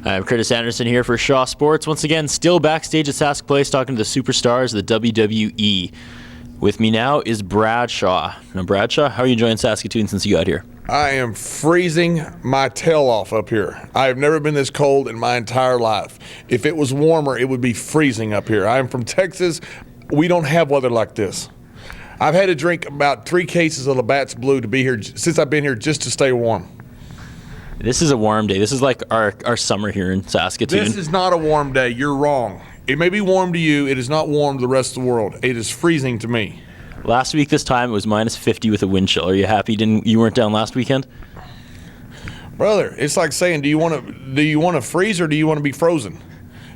I'm Curtis Anderson here for Shaw Sports. Once again, still backstage at Sask Place talking to the superstars of the WWE. With me now is Bradshaw. Now, Bradshaw, how are you enjoying Saskatoon since you got here? I am freezing my tail off up here. I have never been this cold in my entire life. If it was warmer, it would be freezing up here. I am from Texas. We don't have weather like this. I've had to drink about 3 cases of Labatt's Blue to be here since I've been here just to stay warm. This is a warm day. This is like our summer here in Saskatoon. This is not a warm day. You're wrong. It may be warm to you. It is not warm to the rest of the world. It is freezing to me. Last week this time it was minus 50 with a wind chill. Are you happy you weren't down last weekend? Brother, it's like saying, do you want to freeze or do you want to be frozen?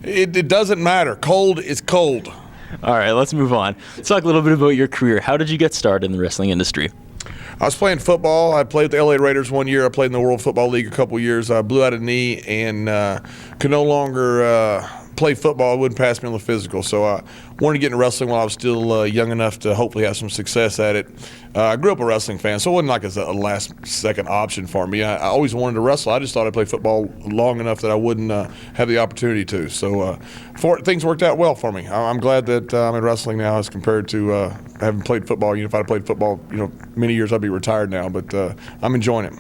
It doesn't matter. Cold is cold. All right, let's move on. Let's talk a little bit about your career. How did you get started in the wrestling industry? I was playing football. I played with the LA Raiders 1 year. I played in the World Football League a couple years. I blew out a knee and could no longer play football. It wouldn't pass me on the physical. So I wanted to get into wrestling while I was still young enough to hopefully have some success at it. I grew up a wrestling fan, so it wasn't like a last-second option for me. I always wanted to wrestle. I just thought I'd play football long enough that I wouldn't have the opportunity to. So things worked out well for me. I'm glad that I'm in wrestling now as compared to having played football. If I'd played football, many years, I'd be retired now. But I'm enjoying it.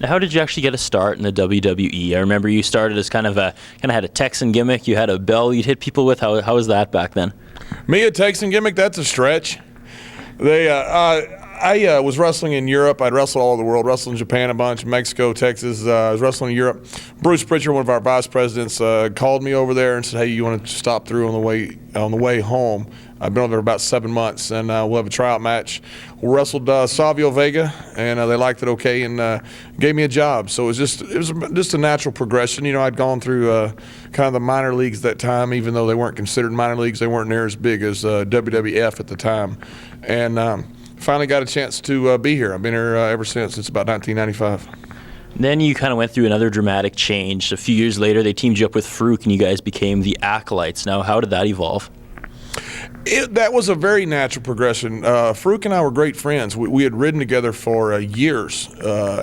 Now, how did you actually get a start in the WWE? I remember you started as kind of had a Texan gimmick. You had a bell you'd hit people with. How was that back then? Me, a Texan gimmick? That's a stretch. I was wrestling in Europe. I'd wrestled all over the world, wrestled in Japan a bunch, Mexico, Texas. I was wrestling in Europe. Bruce Pritchard, one of our vice presidents, called me over there and said, hey, you want to stop through on the way home? I've been over there about 7 months, and we'll have a tryout match. We wrestled Savio Vega, and they liked it okay and gave me a job. So it was just a natural progression. I'd gone through kind of the minor leagues that time, even though they weren't considered minor leagues. They weren't near as big as WWF at the time. And finally got a chance to be here. I've been here ever since. It's about 1995. Then you kind of went through another dramatic change. A few years later, they teamed you up with Farouk, and you guys became the Acolytes. Now, how did that evolve? That was a very natural progression. Farouk and I were great friends. We had ridden together for years.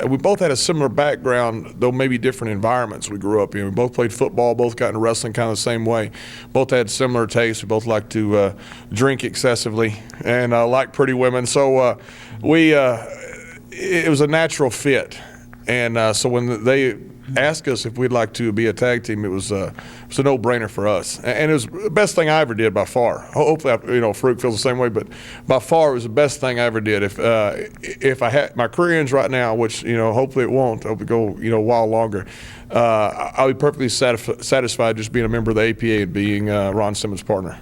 We both had a similar background, though maybe different environments we grew up in. We both played football, both got into wrestling kind of the same way. Both had similar tastes. We both liked to drink excessively and like pretty women. So it was a natural fit. And so when they asked us if we'd like to be a tag team, it was a no-brainer for us, and it was the best thing I ever did by far. Hopefully, Farouk feels the same way, but by far it was the best thing I ever did. If I had my career ends right now, which hopefully it won't, I hope it go a while longer. I'll be perfectly satisfied just being a member of the APA and being Ron Simmons' partner.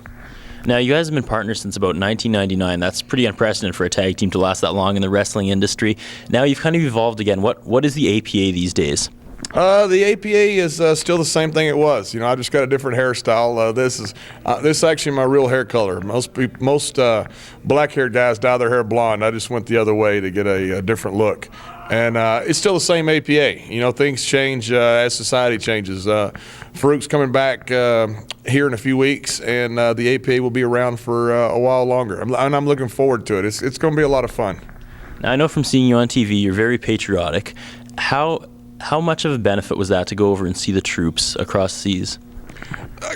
Now, you guys have been partners since about 1999. That's pretty unprecedented for a tag team to last that long in the wrestling industry. Now you've kind of evolved again. What is the APA these days? The APA is still the same thing it was. I just got a different hairstyle. This is actually my real hair color. Most black-haired guys dye their hair blonde. I just went the other way to get a different look. And it's still the same APA. Things change as society changes. Farouk's coming back here in a few weeks, and the APA will be around for a while longer. And I'm looking forward to it. It's going to be a lot of fun. Now, I know from seeing you on TV, you're very patriotic. How much of a benefit was that to go over and see the troops across seas?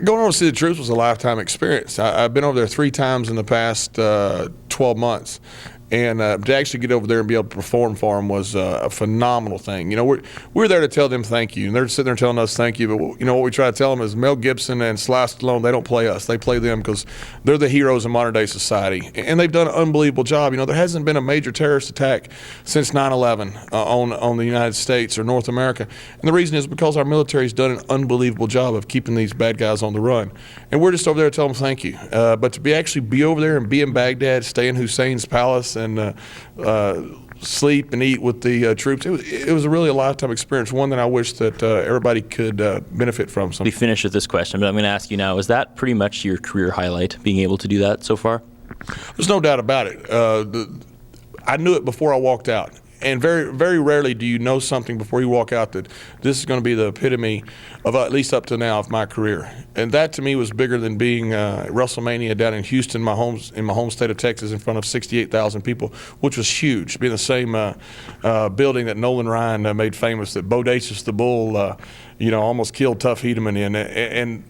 Going over to see the troops was a lifetime experience. I've been over there 3 times in the past 12 months. And to actually get over there and be able to perform for them was a phenomenal thing. We're there to tell them thank you, and they're sitting there telling us thank you. But what we try to tell them is Mel Gibson and Sly Stallone, they don't play us. They play them because they're the heroes in modern-day society. And they've done an unbelievable job. There hasn't been a major terrorist attack since 9/11 on the United States or North America. And the reason is because our military's done an unbelievable job of keeping these bad guys on the run. And we're just over there to tell them thank you. But to actually be over there and be in Baghdad, stay in Hussein's palace, and sleep and eat with the troops. It was really a lifetime experience, one that I wish that everybody could benefit from. We finish with this question, but I'm going to ask you now, is that pretty much your career highlight, being able to do that so far? There's no doubt about it. I knew it before I walked out. And very, very rarely do you know something before you walk out that this is going to be the epitome of, at least up to now, of my career. And that to me was bigger than being at WrestleMania down in Houston, my home state of Texas, in front of 68,000 people, which was huge. Being the same building that Nolan Ryan made famous, that Bodacious the Bull almost killed Tough Hedeman in, and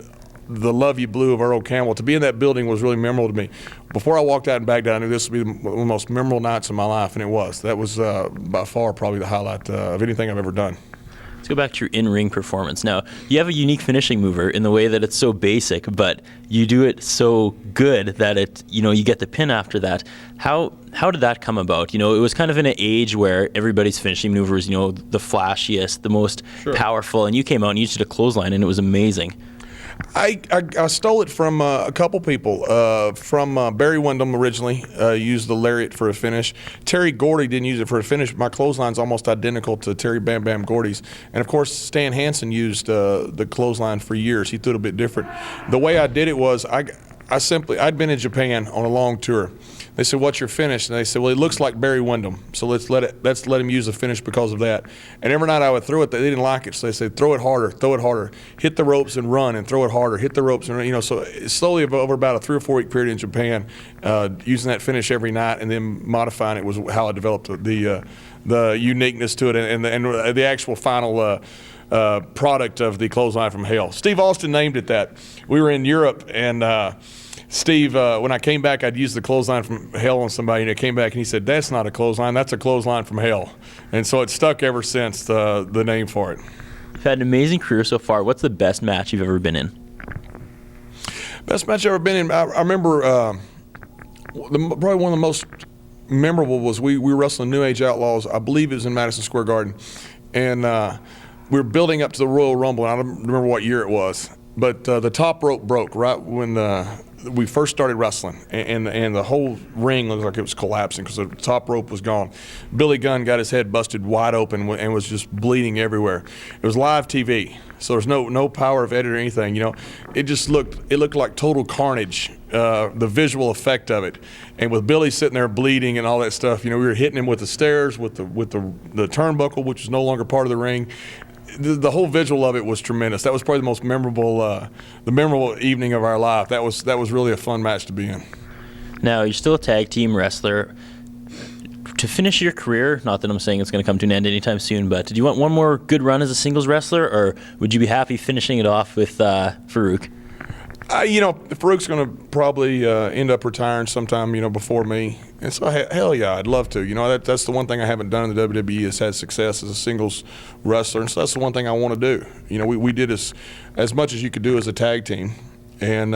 the Love You Blue of Earl Campbell. To be in that building was really memorable to me. Before I walked out and back down, I knew this would be one of the most memorable nights of my life, and it was. That was by far probably the highlight of anything I've ever done. Let's go back to your in-ring performance. Now, you have a unique finishing mover in the way that it's so basic, but you do it so good that you get the pin after that. How did that come about? It was kind of in an age where everybody's finishing maneuver is, the flashiest, the most powerful, and you came out and you just did a clothesline, and it was amazing. I stole it from a couple people. From Barry Windham originally used the lariat for a finish. Terry Gordy didn't use it for a finish. My clothesline's almost identical to Terry Bam Bam Gordy's. And of course, Stan Hansen used the clothesline for years. He threw it a bit different. The way I did it was I'd been in Japan on a long tour. They said, "What's your finish?" And they said, "Well, he looks like Barry Windham, so let's let him use the finish because of that." And every night I would throw it, they didn't like it, so they said, "Throw it harder, hit the ropes and run, and throw it harder, hit the ropes and run." So slowly over about a 3 or 4 week period in Japan, using that finish every night and then modifying it was how I developed the uniqueness to it and the actual final. Product of the clothesline from hell. Steve Austin named it that. We were in Europe, and Steve, when I came back, I'd used the clothesline from hell on somebody, and I came back and he said, "That's not a clothesline, that's a clothesline from hell." And so it's stuck ever since, the name for it. You've had an amazing career so far. What's the best match you've ever been in? Best match I've ever been in, I remember probably one of the most memorable was we were wrestling New Age Outlaws. I believe it was in Madison Square Garden. And we were building up to the Royal Rumble, and I don't remember what year it was, but the top rope broke right when we first started wrestling, and the whole ring looked like it was collapsing because the top rope was gone. Billy Gunn got his head busted wide open and was just bleeding everywhere. It was live TV, so there's no power of edit or anything. It looked like total carnage. The visual effect of it, and with Billy sitting there bleeding and all that stuff, we were hitting him with the stairs, with the turnbuckle, which was no longer part of the ring. The whole visual of it was tremendous. That was probably the most memorable evening of our life. That was really a fun match to be in. Now, you're still a tag team wrestler. To finish your career, not that I'm saying it's going to come to an end anytime soon, but did you want one more good run as a singles wrestler, or would you be happy finishing it off with Farouk? Farouk's going to probably end up retiring sometime, before me. And so, hell yeah, I'd love to. That's the one thing I haven't done in the WWE is had success as a singles wrestler. And so that's the one thing I want to do. We did as much as you could do as a tag team. And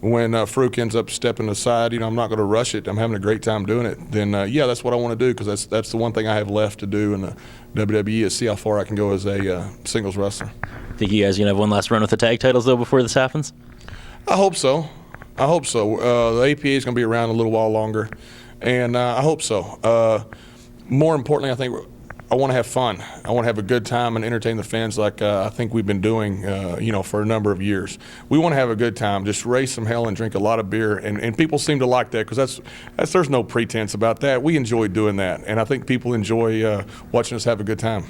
when Farouk ends up stepping aside, I'm not going to rush it. I'm having a great time doing it. Then, that's what I want to do because that's the one thing I have left to do in the WWE is see how far I can go as a singles wrestler. Think you guys are going to have one last run with the tag titles, though, before this happens? I hope so. The APA is going to be around a little while longer, and I hope so. More importantly, I think I want to have fun. I want to have a good time and entertain the fans like I think we've been doing, for a number of years. We want to have a good time, just raise some hell and drink a lot of beer, and people seem to like that because there's no pretense about that. We enjoy doing that, and I think people enjoy watching us have a good time.